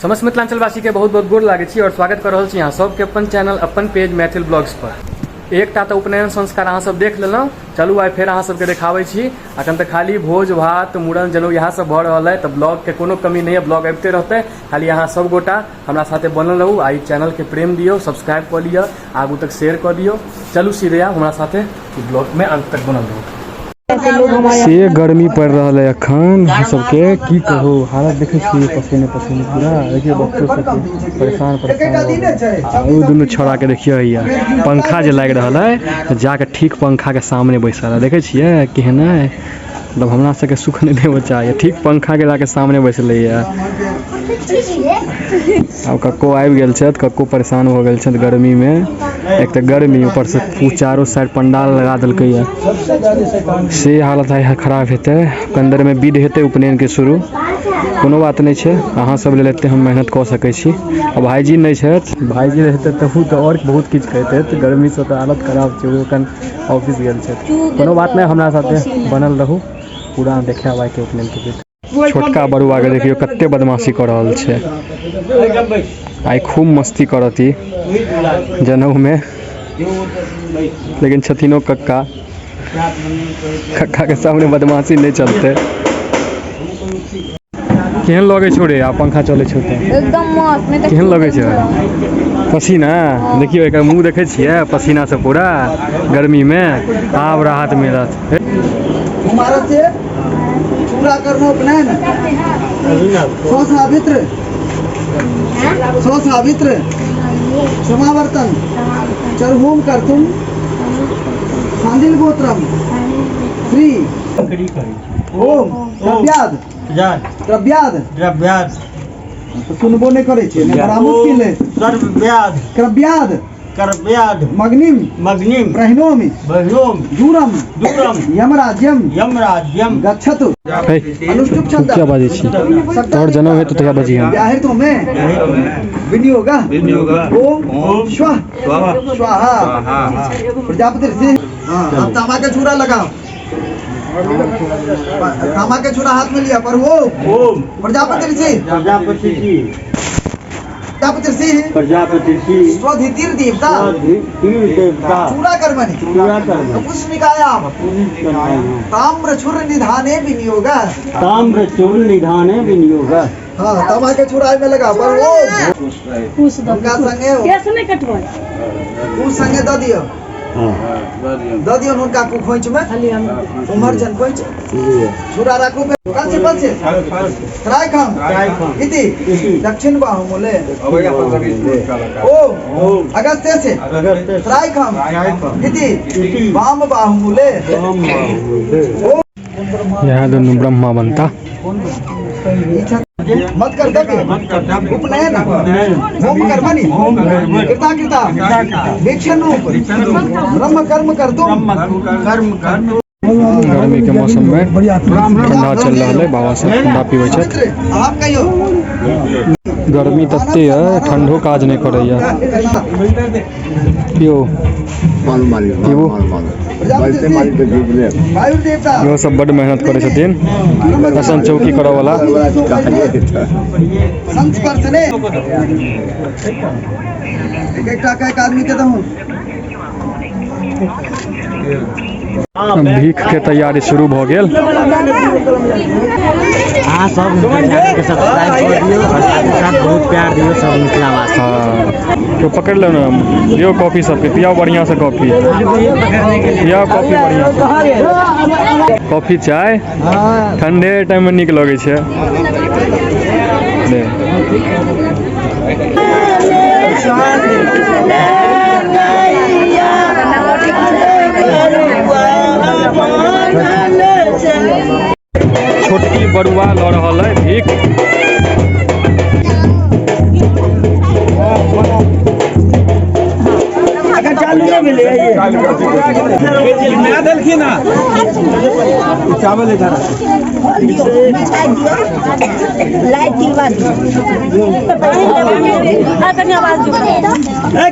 समस्त मिथिलांचलवासी के बहुत बहुत गोर लागे छी और स्वागत कर रहल छी यहाँ सबके अपन चैनल अपन पेज मैथिल ब्लॉग्स पर। एकटा तो उपनयन संस्कार अहाँ सब देख लेलहुँ, चलू आइ फेर अहाँ सबके देखाबै छी। अखन तक खाली भोज भात मूड़न जनउ यहाँ सब भऽ रहल है, तो ब्लॉग के कोनो कमी नहीं है, ब्लॉग आबिते रहते। खाली अहाँ सब गोटा हमरा साथे बनल रहू, आई चैनल के प्रेम दियो, सब्सक्राइब कर लियो, आगू तक शेयर कर दियो। चलू सीधे हमरा साथे ब्लॉग में अंत तक बनल रहू। से गर्मी पड़ रहा है अखन सबके की कहो, हालत देखे पसीने पसीने पूरा। देखिए बच्चों सब परेशान दोनों छोड़ा के देखिए भैया पंखा जो लग रहा है, जाके ठीक पंखा के सामने बैसल है। देखे छे केहन है, मतलब हमरा सबके सुख नहीं देवे चाहिए, ठीक पंखा के जाके सामने बैसल है। अब कक्को आबि गेल छथि, कक्को परेशान हो गेल छथि गर्मी में। एक तो गर्मी ऊपर से चारों साइड पंडाल लगा दिल्कै है, से हालत है खराब हेतै। अंदर में विध हेतै उपनयन के शुरू, कोनो बात नहीं है, अहाँ सब ले लेते हम मेहनत कर सकै छी। अब भाईजी नहीं छथि, भाईजी रहते तहू तो और बहुत किछु कहते। गर्मी से तो हालत खराब छै, वो कन ऑफिस गेल छथि। कोनो बात नहीं, हमरा साथे बनल रहू, पूरा देखाब आइ के उपनयन के विध। छोटका बड़ुआ के देखियो कते बदमाशी कर रहल छै, आई खूब मस्ती करती जनऊ में, लेकिन छथिनो कक्का, कक्का के सामने बदमाशी नहीं चलते। केहन लगे छो रे, आ पंखा चले छो तो एकदम मस्त। केहन लगे छै पसीना, देखियो एक मुंह देखे छियै पसीना से पूरा गर्मी में। आब राहत मिलत। पूरा कर्म उपनयन सो सावित्र समावर्तन चरहोम कर्तुम सांदिल गोत्रम श्री ओम द्रव्याद द्रव्याद तो सुनबो नहीं करे छे, बड़ा मुश्किल है। द्रव्याद मग्निम ब्रह्णोमि दूरम यमराज्यम गच्छतु। अनुष्टुप छंद क्या बाजी छी और जनऊ है तो क्या बाजी हम व्याहृ तो में विनियोग ओम स्वाहा प्रजापति से। हां अब तामा का छुरा लगाओ, तामा का छुरा हाथ में लिया पर वो ओम प्रजापति से प्रजापति स्वधितिर देवता चूड़ा कर्मणि पुष्पिकायाम ताम्रचूर्ण निधाने विनियोग। हाँ तामा के छुरा में लगा पर वो उनका संगे कैसे नहीं कटवाए, उस संगे दे दियो उनका को खोंच में उमर जन खोंच छुरा रखो पे कल से ट्राई खाम इति दक्षिण बाहु मोले ओ अगस्त्य से ट्राई खाम इति वाम बाहु मोले। यहाँ दोनों ब्रह्मा बनता मत कर दे उपनयन होम कर्मणि कृता वीक्षण ब्रह्म कर्म कर दो। गर्मी के मौसम में ठंडा चल रहा है, बाबा सब ठंडा पीवे छथि। आप कहियो गर्मी तत्ते है, ठंडो काज नहीं करैया। पियो यो सब बड़ मेहनत करे छथिन, रसन चौकी करऽ वाला। एक आदमी के दहूं भीख के तैयारी शुरू भ गेल। हाँ सब के सब्सक्राइब कर दियो और साथ बहुत प्यार दियो सब मिथिलावासी। हाँ तो पकड़ लो ना, दियो कॉफी सबके, पियाओ बढ़िया से कॉफी, पियाओ कॉफी बढ़िया से। कॉफी चाय ठंडे टाइम में निक लगे छे। छोटकी बड़ुआ लऽ रहल है भीख। देखिए ना चावल इधर लाइट दिलवा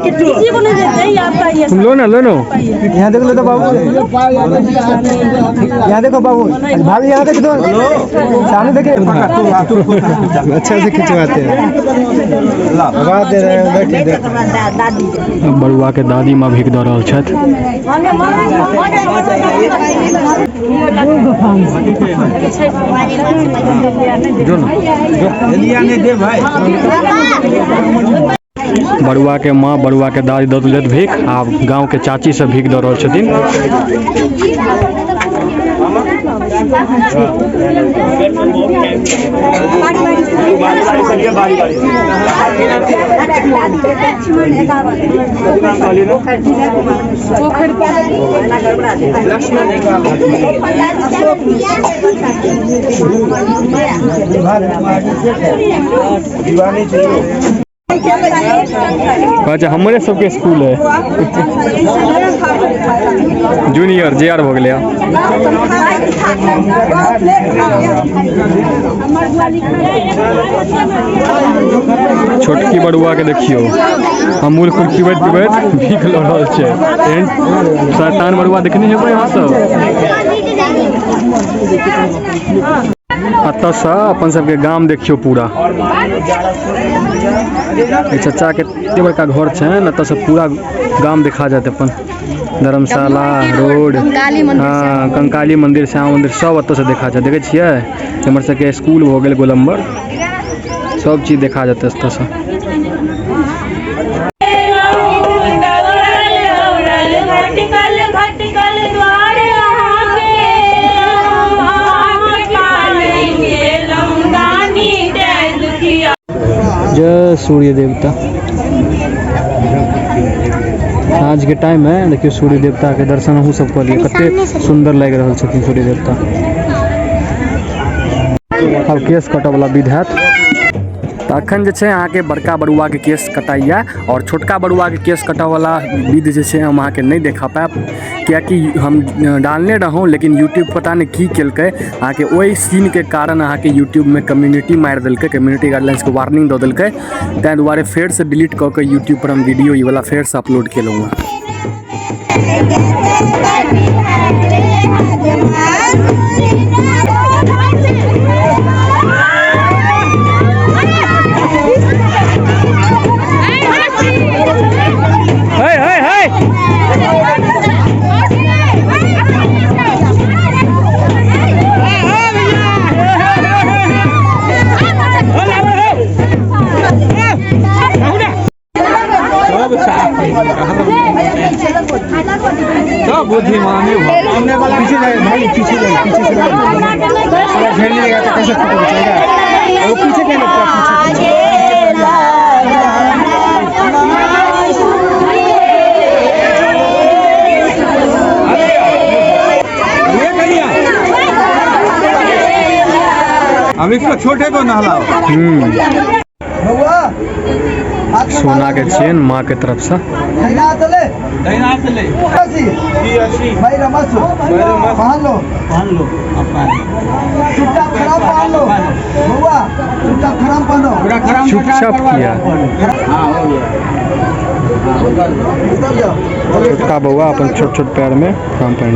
किसी को नहीं देते ही आपका ये तुम लो ना यहाँ देख लो तो बाबू यहाँ देखो बाबू भाभी यहाँ देख दो सामने देखे अच्छा से खिंचवाते हैं दे रहे हैं दादी बड़ुआ के दादी माँ भीख दऽ रहल छथि। जो ना दे भाई बड़ुआ के माँ बड़ुआ के दादी दऽ देलथि भीख, आ गाँव के चाची सब भीख दऽ रहल छथिन। अच्छा हमारे सबके स्कूल है जूनियर JR हो गया। छोटकी बड़ुआ के देखियो अमूल कुल पिबैत भीख लऽ रहल छै। शैतान बड़ुआ देखने हेबै यहाँ सब। अतः से अपन सबके गाम देखियो पूरा चचा के एते बड़का घर छन, एतऽ से पूरा गाम देखा जात। अपन धर्मशाला रोड, हाँ कंकाली मंदिर, श्याम मंदिर सब एतऽ से देखा जात। देखे छियै हमर सबके स्कूल हो गेल गोलम्बर, सब चीज देखा जात एतऽ से। जय सूर्य देवता। आज के टाइम है देखियो सूर्य देवता के दर्शन हमहूँ सब कर लिए, कते सुंदर लग रहा छथिन सूर्य देवता। अब केस कटै वाला विधि हैत। तो अखन जे छै अहाँके बड़का बड़ुआ के केस कटाइया और छोटका बड़ुआ के केस कटै वाला विधि जे छै हम अहाँके नहीं देखा पाएब, कियाकि हम डालने रहूँ लेकिन यूट्यूब पता नहीं की केलकै अहाँके ओहि सीन के कारण अहाँके यूट्यूब में कम्युनिटी मारि देलकै, कम्युनिटी गाइडलाइंस के वार्निंग दऽ देलकै। ताहि दुआरे फेर से डिलीट कऽ के यूट्यूब पर हम वीडियो ई वाला फेर से अपलोड केलहुँ हँ। बुद्धिमान पीछे भाई पीछे झेलने लगा तो कैसे फोटो खींचेगा वो पीछे क्या लगता हम इसको छोटे को नहलाओ। सोना के चेन माँ के तरफ से भाई रमस पहन लो चुपचाप खराब पहन लो बउआ, चुपचाप खराब पहनो। चुपचाप किया छोटका बउआ अपन छोट छोट पैर में खराम पहन।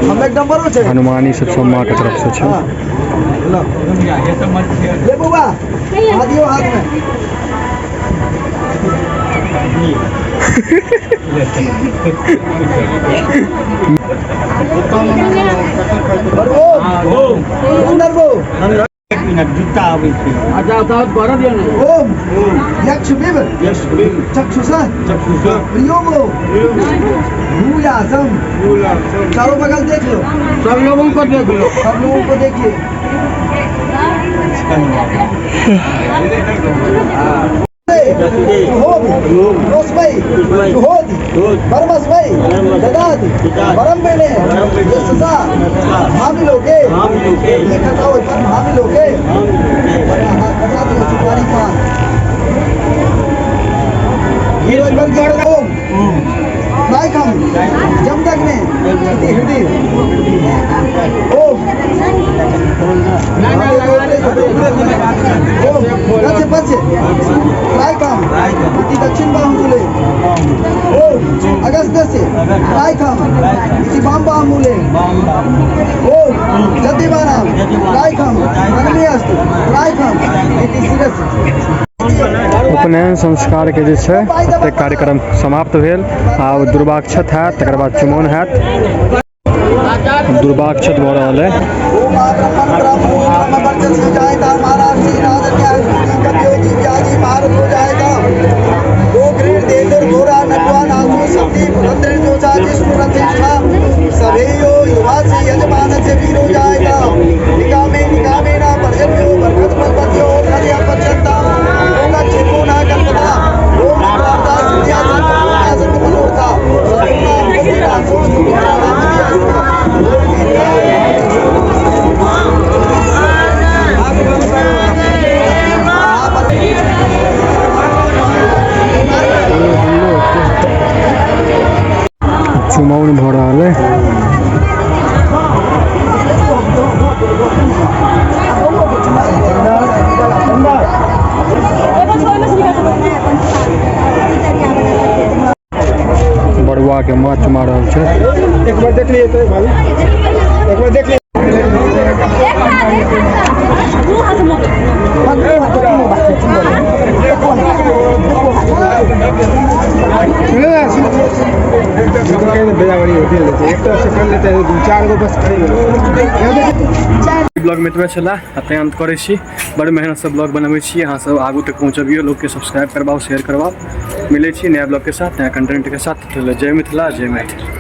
हम एक नंबर में हनुमानी सब माँ के तरफ से छै। ले बउआ आ दियो हाथ में। अंदर वो जूता ओम यक्ष चक्षुषा प्रियोमो भूयासम। चारों बगल देख लो, सब लोगों को देख लो, सब लोगों को देखिए। से पचे राय काम इति दक्षिण बाहुमूले अगस्त से राय काम इति वाम बाहुमूले जतिबानां राय काम अग्नियस्त राय काम इति शिरस। उपनयन संस्कार के जे छै एते कार्यक्रम समाप्त भेल। आब दुर्वाक्षत हैत, तकर बाद चुमाओन हैत। दुर्वाक्षत भऽ रहल है। यजमान से वीरो जाएगा निकामे निकामे ना पर्जन्यो बरकत पतियो खलिया पचता होगा चेको ना करता ओम प्रार्थना दुनिया से बलोसा सबका मुक्तिदा सोच चुमाओन भऽ रहल है। बड़ुआ के माछ मार रहल छै। एक बार देख लिए तो भाभी, एक बार देख लिए। ब्लॉग में एतबे छला, एतय अंत करै छी। बड़ मेहनत से ब्लॉग बनबै छी। अहाँ सब आगू तक पहुँचबियो, लोग के सब्सक्राइब करबाओ, शेयर करबाओ। मिलै छी नया ब्लॉग के साथ, नया कंटेंट के साथ। जय मिथिला, जय मैथिली।